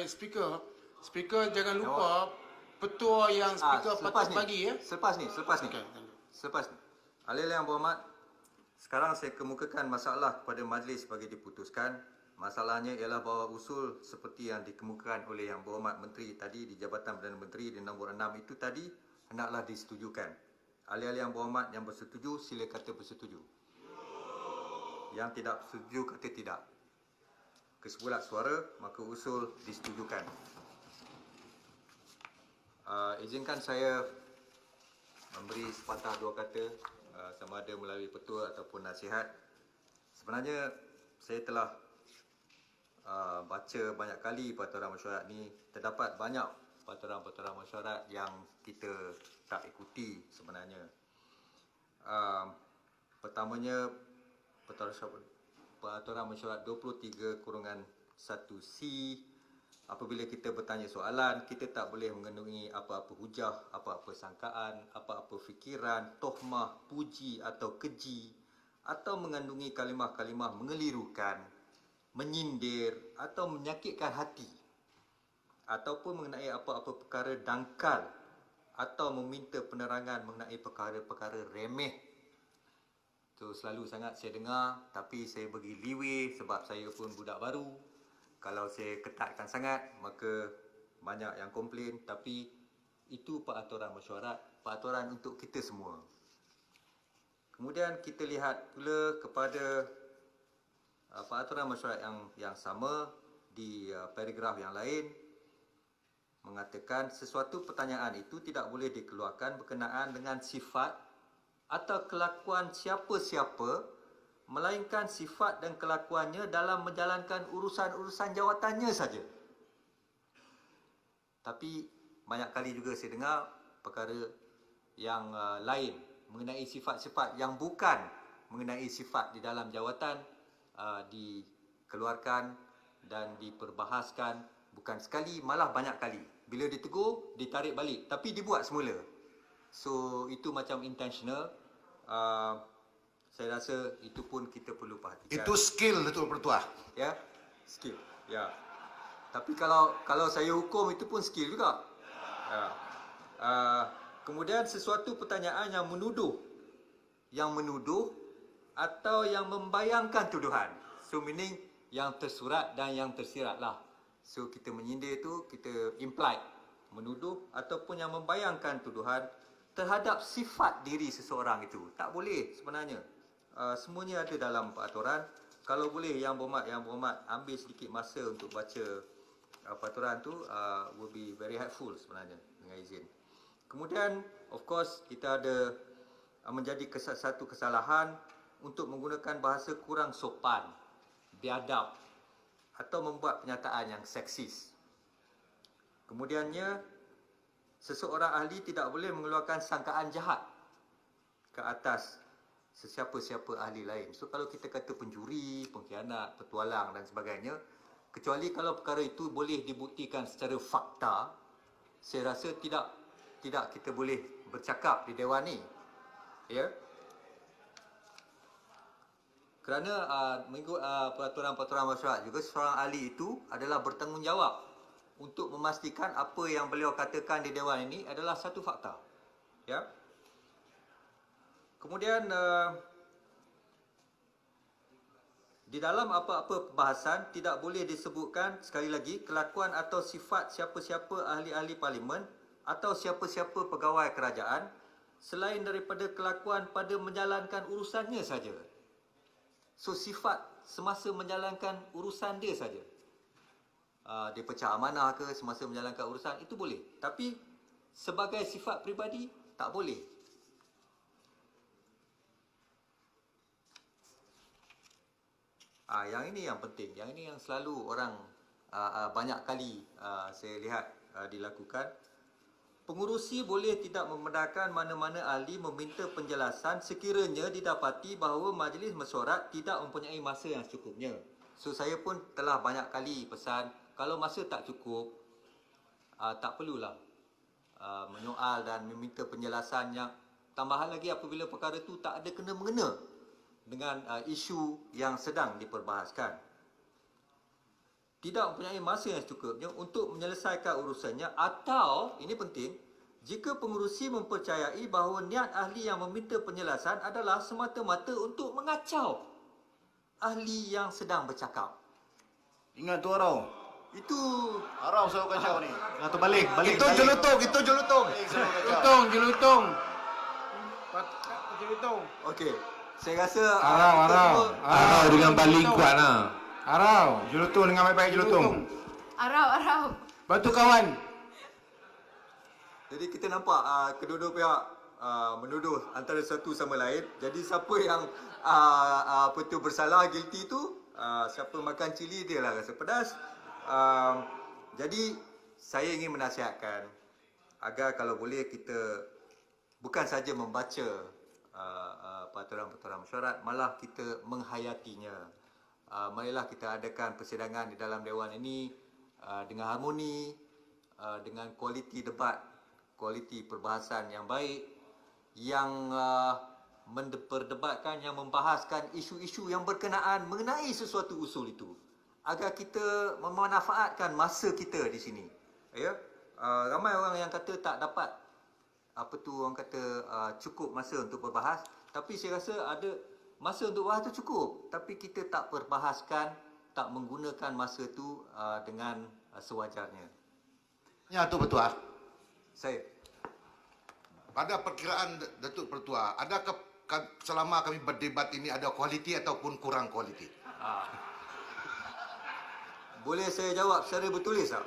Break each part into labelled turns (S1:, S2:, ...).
S1: Speaker, speaker jangan lupa petua yang speaker patut bagi ya.
S2: Selepas ni.
S1: Okay.
S2: Selepas ni. Ahli-ahli yang berhormat, sekarang saya kemukakan masalah kepada majlis bagi diputuskan. Masalahnya ialah bahawa usul seperti yang dikemukakan oleh Yang Berhormat Menteri tadi di Jabatan Perdana Menteri di nombor 6 itu tadi hendaklah disetujukan. Ahli-ahli yang berhormat yang bersetuju sila kata bersetuju. Yang tidak bersetuju kata tidak. Kesebulat suara, maka usul disetujukan. Izinkan saya memberi sepatah dua kata, sama ada melalui petua ataupun nasihat. Sebenarnya saya telah baca banyak kali peraturan mesyuarat ni. Terdapat banyak peraturan-peraturan mesyuarat yang kita tak ikuti sebenarnya. Pertamanya, peraturan mesyuarat 23/1C, apabila kita bertanya soalan, kita tak boleh mengandungi apa-apa hujah, apa-apa sangkaan, apa-apa fikiran, tohmah, puji atau keji, atau mengandungi kalimah-kalimah mengelirukan, menyindir atau menyakitkan hati, ataupun mengenai apa-apa perkara dangkal atau meminta penerangan mengenai perkara-perkara remeh. So, selalu sangat saya dengar, tapi saya bagi leeway sebab saya pun budak baru. Kalau saya ketatkan sangat, maka banyak yang komplain. Tapi itu peraturan mesyuarat, peraturan untuk kita semua. Kemudian kita lihat pula kepada peraturan mesyuarat yang sama di paragraf yang lain, mengatakan sesuatu pertanyaan itu tidak boleh dikeluarkan berkenaan dengan sifat atau kelakuan siapa-siapa, melainkan sifat dan kelakuannya dalam menjalankan urusan-urusan jawatannya saja. Tapi banyak kali juga saya dengar perkara yang lain mengenai sifat-sifat yang bukan mengenai sifat di dalam jawatan dikeluarkan dan diperbahaskan, bukan sekali, malah banyak kali. Bila ditegur, ditarik balik, tapi dibuat semula. So, itu macam intentional. Saya rasa itu pun kita perlu perhatikan.
S1: Itu skill betul pertua.
S2: Ya, skill. Ya. Tapi kalau saya hukum, itu pun skill juga. Ya. Kemudian sesuatu pertanyaan yang menuduh atau yang membayangkan tuduhan. So, meaning yang tersurat dan yang tersirat lah. So, kita menyindir itu, kita implied, menuduh ataupun yang membayangkan tuduhan terhadap sifat diri seseorang itu. Tak boleh sebenarnya. Semuanya ada dalam peraturan. Kalau boleh Yang Berhormat ambil sedikit masa untuk baca peraturan tu, will be very helpful sebenarnya, dengan izin. Kemudian, of course, kita ada menjadi satu kesalahan untuk menggunakan bahasa kurang sopan, biadab, atau membuat pernyataan yang seksis. Kemudiannya, seseorang ahli tidak boleh mengeluarkan sangkaan jahat ke atas sesiapa-siapa ahli lain. So, kalau kita kata pencuri, pengkhianat, petualang dan sebagainya, kecuali kalau perkara itu boleh dibuktikan secara fakta, saya rasa tidak kita boleh bercakap di Dewan ni. Ya. Kerana mengikut peraturan-peraturan mesyuarat juga, seorang ahli itu adalah bertanggungjawab untuk memastikan apa yang beliau katakan di Dewan ini adalah satu fakta. Ya. Kemudian di dalam apa-apa perbahasan tidak boleh disebutkan, sekali lagi, kelakuan atau sifat siapa-siapa ahli-ahli parlimen atau siapa-siapa pegawai kerajaan selain daripada kelakuan pada menjalankan urusannya saja. So, sifat semasa menjalankan urusan dia saja. Dia pecah amanah ke semasa menjalankan urusan, itu boleh. Tapi sebagai sifat peribadi, tak boleh. Yang ini yang penting. Yang ini yang selalu orang banyak kali saya lihat dilakukan. Pengurusi boleh tidak membenarkan mana-mana ahli meminta penjelasan sekiranya didapati bahawa majlis mesyuarat tidak mempunyai masa yang secukupnya. So, saya pun telah banyak kali pesan, kalau masa tak cukup, tak perlulah menyoal dan meminta penjelasan yang tambahan lagi apabila perkara itu tak ada kena-mengena dengan isu yang sedang diperbahaskan. tidak mempunyai masa yang secukupnya untuk menyelesaikan urusannya, atau ini penting, jika pengerusi mempercayai bahawa niat ahli yang meminta penjelasan adalah semata-mata untuk mengacau ahli yang sedang bercakap.
S3: Ingat tu Arau.
S2: Itu
S3: Arau selalu kacau ni. Atau balik.
S1: Itu jelutung. Jelutung.
S2: okey. Saya rasa
S4: Arau dengan paling kuat lah.
S1: Arau.
S3: Jelutung dengan baik-baik jelutung.
S5: Arau.
S1: Batu kawan.
S2: Jadi kita nampak kedua-dua pihak menuduh antara satu sama lain. Jadi siapa yang bersalah, guilty tu, siapa makan cili dia lah rasa pedas. Jadi saya ingin menasihatkan agar kalau boleh kita bukan saja membaca peraturan-peraturan mesyuarat, malah kita menghayatinya. Marilah kita adakan persidangan di dalam Dewan ini dengan harmoni, dengan kualiti debat, kualiti perbahasan yang baik, yang memperdebatkan, yang membahaskan isu-isu yang berkenaan mengenai sesuatu usul itu, agar kita memanfaatkan masa kita di sini. Ya, ramai orang yang kata tak dapat orang kata cukup masa untuk berbahas, tapi saya rasa ada masa untuk bahas itu cukup, tapi kita tak perbahaskan, tak menggunakan masa itu dengan sewajarnya.
S6: Ya, tu Pertua.
S2: Saya
S6: Pada perkiraan Datuk Pertua, adakah selama kami berdebat ini ada kualiti ataupun kurang kualiti?
S2: boleh saya jawab secara bertulis tak?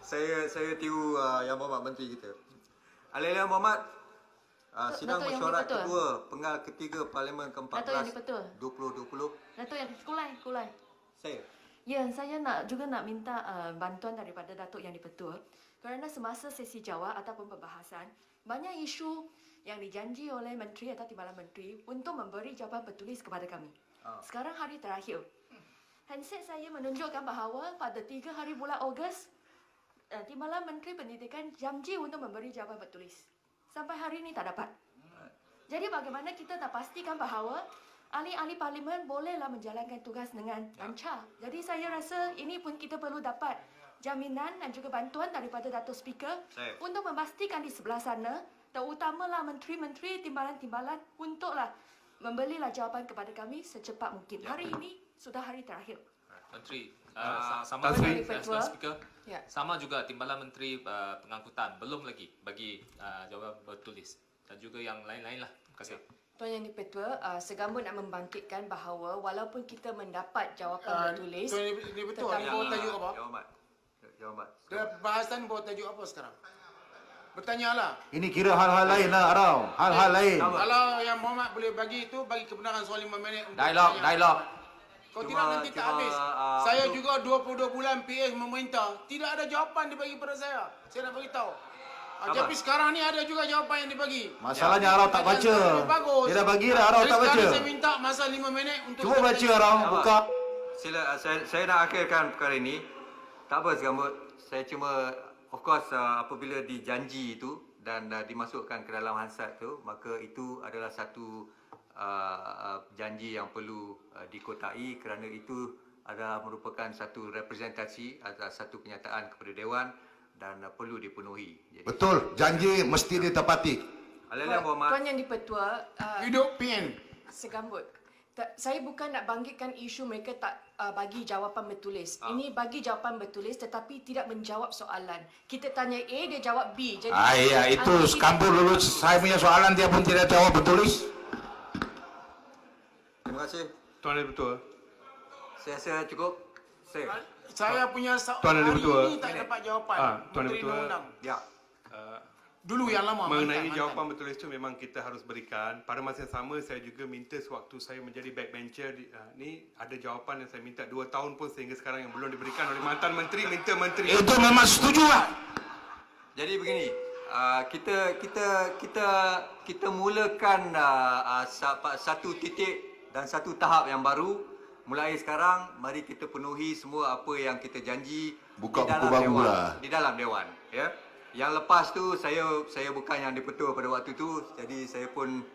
S2: Saya tiru Yang Berhormat Menteri kita. Al-Ilham Muhammad, sidang
S5: Datuk Yang
S2: mesyuarat
S5: Dipertua.
S2: kedua Penggal ketiga Parlimen
S5: Datuk
S2: ke-14
S5: Yang Dipertua.
S2: 2020.
S5: Datuk yang kulai.
S2: Saya
S5: Ya, saya juga nak minta bantuan daripada Datuk Yang Dipertua, kerana semasa sesi jawab ataupun pembahasan, banyak isu yang dijanji oleh menteri atau timbalan menteri untuk memberi jawapan bertulis kepada kami. Sekarang hari terakhir, handset saya menunjukkan bahawa pada 3 hari bulan Ogos, timbalan menteri pendidikan janji untuk memberi jawapan bertulis. Sampai hari ini tak dapat. Jadi bagaimana kita nak pastikan bahawa ahli-ahli parlimen bolehlah menjalankan tugas dengan lancar. Jadi saya rasa ini pun kita perlu dapat jaminan dan juga bantuan daripada Datuk Speaker untuk memastikan di sebelah sana, terutamalah menteri-menteri, timbalan-timbalan, untuklah memberilah jawapan kepada kami secepat mungkin. Hari ini sudah hari terakhir.
S7: Menteri, sama
S5: Tan
S7: juga
S5: Sri.
S7: National Speaker,
S5: Ya.
S7: sama juga Timbalan Menteri Pengangkutan belum lagi bagi jawapan bertulis, dan juga yang lain-lain lah. Terima kasih.
S5: Tuan Yang Dipertua, segambut nak membangkitkan bahawa walaupun kita mendapat jawapan bertulis,
S1: Tuan ini betul.
S5: tetapi-
S1: Bawa tajuk apa?
S2: Jawapan.
S1: Bahasan bawa tajuk apa sekarang? Bertanyalah.
S3: Ini kira hal-hal lain lah Arau. Hal-hal lain.
S1: Kalau Yang Muhammad boleh bagi itu, bagi kebenaran soal 5 minit. untuk
S4: Dialog.
S1: Kau
S2: Cuma-
S1: tidak nanti tak
S2: cuma,
S1: habis. Saya juga 22 bulan PS memerintah. Tidak ada jawapan dibagi pada saya. Saya nak beritahu. Tapi sekarang ni ada juga jawapan yang dibagi.
S3: Masalahnya Arau tak baca.
S1: Bagus.
S3: Dia dah bagi dah, Arau
S1: Jadi
S3: tak baca.
S1: sekarang saya minta masa 5 minit untuk...
S3: Cuba baca Arau, buka.
S2: Sila, saya nak akhirkan perkara ini. Tak apa Segambut. Saya cuma, of course, apabila dijanji itu dan dimasukkan ke dalam Hansard tu, maka itu adalah satu janji yang perlu dikotai, kerana itu adalah merupakan satu representasi, adalah satu kenyataan kepada Dewan dan perlu dipenuhi. Jadi,
S6: Betul, janji mesti ditepati.
S2: Al-Ilham Muhammad.
S5: Tuan Yang Dipertua,
S1: Hidup PN.
S5: segambut. Saya bukan nak bangkitkan isu mereka tak bagi jawapan bertulis. Ini bagi jawapan bertulis tetapi tidak menjawab soalan. Kita tanya A, dia jawab B. Jadi
S4: Ya, itu skambur dulu. Saya punya soalan dia pun tidak jawab bertulis.
S2: Terima kasih.
S8: Tuan Yang Dipertua.
S2: Saya rasa cukup.
S1: Saya punya
S8: Tuan Yang Dipertua.
S1: ini tak dapat jawapan.
S8: Tuan Yang
S1: Menteri
S8: Dipertua.
S1: Undang-Undang.
S2: Ya.
S1: Dulu yang lama.
S8: Mengenai
S1: mantan.
S8: jawapan bertulis itu memang kita harus berikan. Pada masa yang sama saya juga minta sewaktu saya menjadi backbencher ni ada jawapan yang saya minta 2 tahun pun sehingga sekarang yang belum diberikan oleh mantan menteri, minta menteri.
S4: Itu memang setuju lah.
S2: Jadi begini, kita mulakan satu titik dan satu tahap yang baru. Mulai sekarang, mari kita penuhi semua apa yang kita janji
S6: Buka
S2: di dalam
S6: buku baru
S2: Dewan.
S6: lah.
S2: Di dalam Dewan, ya. Yang lepas tu saya bukan Yang Dipertua pada waktu tu, jadi saya pun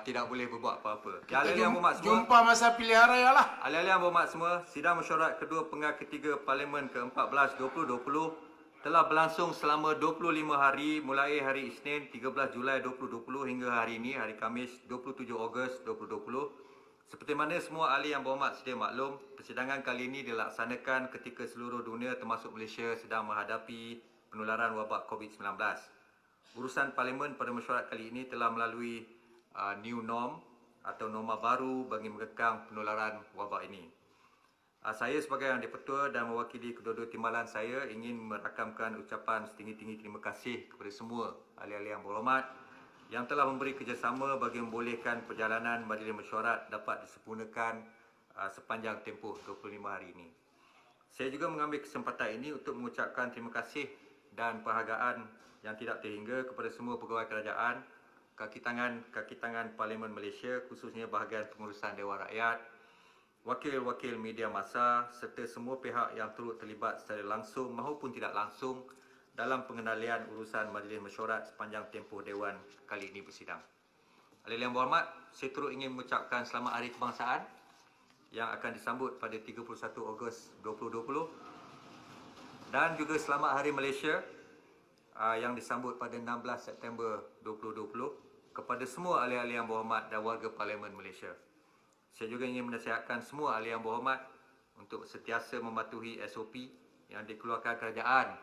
S2: tidak boleh berbuat apa-apa. Ahli-ahli yang berhormat semua,
S1: Jumpa masa pilihan raya lah.
S2: ahli-ahli yang berhormat semua, sidang mesyuarat kedua penggal ketiga Parlimen ke-14 2020 telah berlangsung selama 25 hari mulai hari Isnin 13 Julai 2020 hingga hari ini, hari Khamis 27 Ogos 2020. Seperti mana semua ahli yang berhormat sedia maklum, persidangan kali ini dilaksanakan ketika seluruh dunia termasuk Malaysia sedang menghadapi penularan wabak COVID-19. Urusan Parlimen pada mesyuarat kali ini telah melalui new norm atau norma baru bagi mengekang penularan wabak ini. Saya sebagai Yang di-Pertua dan mewakili kedua-dua timbalan saya ingin merakamkan ucapan setinggi-tinggi terima kasih kepada semua ahli-ahli yang berhormat yang telah memberi kerjasama bagi membolehkan perjalanan majlis mesyuarat dapat disempurnakan sepanjang tempoh 25 hari ini. Saya juga mengambil kesempatan ini untuk mengucapkan terima kasih dan penghargaan yang tidak terhingga kepada semua pegawai kerajaan, kaki tangan Parlimen Malaysia, khususnya bahagian pengurusan Dewan Rakyat, wakil-wakil media massa serta semua pihak yang turut terlibat secara langsung maupun tidak langsung dalam pengendalian urusan majlis mesyuarat sepanjang tempoh Dewan kali ini bersidang. Ahli yang berhormat, saya turut ingin mengucapkan selamat Hari Kebangsaan yang akan disambut pada 31 Ogos 2020 dan juga selamat Hari Malaysia yang disambut pada 16 September 2020 kepada semua ahli-ahli yang berhormat dan warga Parlimen Malaysia. Saya juga ingin menasihatkan semua ahli yang berhormat untuk sentiasa mematuhi SOP yang dikeluarkan kerajaan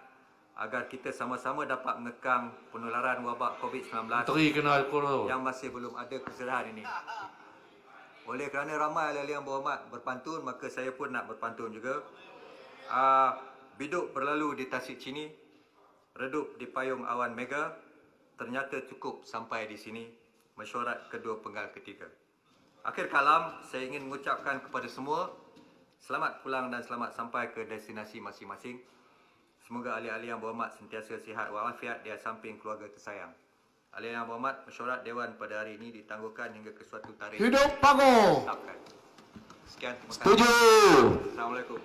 S2: agar kita sama-sama dapat mengekang penularan wabak COVID-19 yang masih belum ada kesudahan ini. Oleh kerana ramai ahli yang berhormat berpantun, maka saya pun nak berpantun juga. Biduk berlalu di tasik Cini, redup di payung awan mega, ternyata cukup sampai di sini mesyuarat kedua penggal ketiga. Akhir kalam, saya ingin mengucapkan kepada semua selamat pulang dan selamat sampai ke destinasi masing-masing. Semoga ahli-ahli yang berhormat sentiasa sihat walafiat di samping keluarga tersayang. Ahli yang berhormat, mesyuarat Dewan pada hari ini ditangguhkan hingga ke suatu tarikh.
S3: Hidup Pangu.
S2: Sekian, terima kasih.
S3: Setuju.
S2: Assalamualaikum.